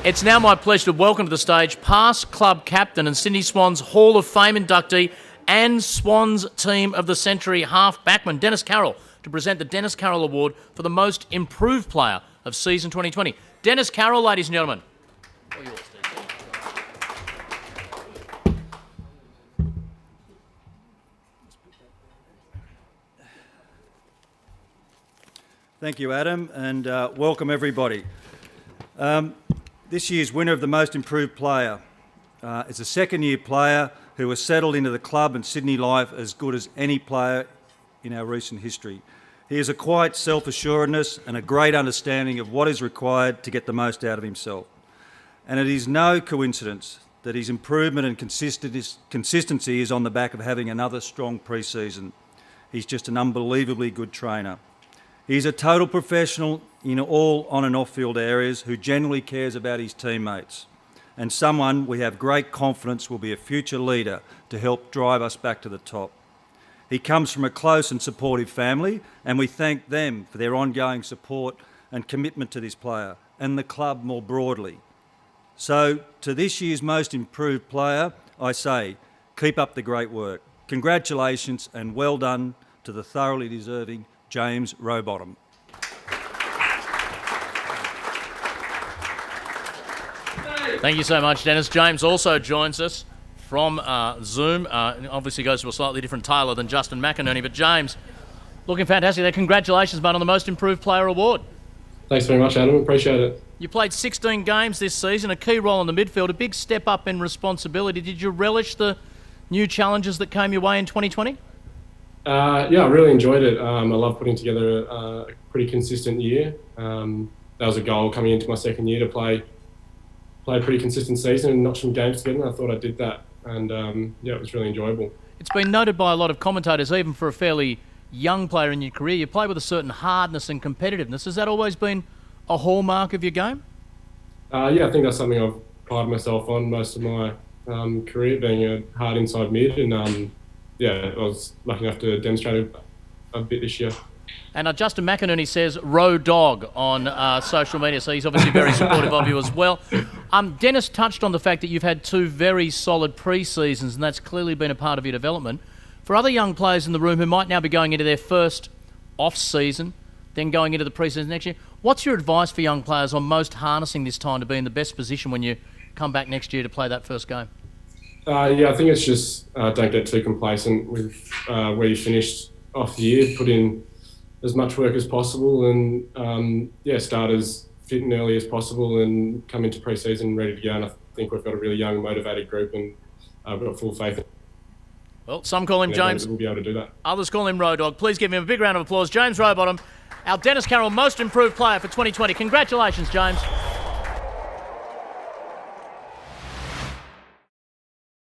It's now my pleasure to welcome to the stage past club captain and Sydney Swans Hall of Fame inductee and Swans Team of the Century half-backman Dennis Carroll to present the Dennis Carroll Award for the Most Improved Player of Season 2020. Dennis Carroll, ladies and gentlemen. All yours, Thank you, Adam, and welcome everybody. This year's winner of the Most Improved Player is a second-year player who has settled into the club and Sydney life as good as any player in our recent history. He has a quiet self-assuredness and a great understanding of what is required to get the most out of himself. And it is no coincidence that his improvement and consistency is on the back of having another strong pre-season. He's just an unbelievably good trainer. He's a total professional in all on and off-field areas who genuinely cares about his teammates, and someone we have great confidence will be a future leader to help drive us back to the top. He comes from a close and supportive family, and we thank them for their ongoing support and commitment to this player and the club more broadly. So, to this year's Most Improved Player, I say, keep up the great work. Congratulations and well done to the thoroughly deserving James Rowbottom. Thank you so much, Dennis. James also joins us from Zoom. Obviously goes to a slightly different tailor than Justin McInerney, but James, looking fantastic there. Congratulations, mate, on the Most Improved Player award. Thanks very much, Adam. Appreciate it. You played 16 games this season, a key role in the midfield, a big step up in responsibility. Did you relish the new challenges that came your way in 2020? Yeah, I really enjoyed it. I love putting together a pretty consistent year. That was a goal coming into my second year to play a pretty consistent season and notch some games together. And I thought I did that, and yeah, it was really enjoyable. It's been noted by a lot of commentators, even for a fairly young player in your career, you play with a certain hardness and competitiveness. Has that always been a hallmark of your game? Yeah, I think that's something I've prided myself on most of my career, being a hard inside mid, and yeah, I was lucky enough to demonstrate a bit this year. And Justin McInerney says Row Dog on social media, so he's obviously very supportive of you as well. Dennis touched on the fact that you've had two very solid pre-seasons, and that's clearly been a part of your development. For other young players in the room who might now be going into their first off-season, then going into the pre-season next year, what's your advice for young players on most harnessing this time to be in the best position when you come back next year to play that first game? Yeah, I think it's just don't get too complacent with where you finished off the year. Put in as much work as possible, and yeah, start as fit and early as possible, and come into pre-season ready to go. And I think we've got a really young, motivated group, and I've got full faith. Well, some call him James. We'll be able to do that. Others call him Row Dog. Please give him a big round of applause. James Rowbottom, our Dennis Carroll Most Improved Player for 2020. Congratulations, James.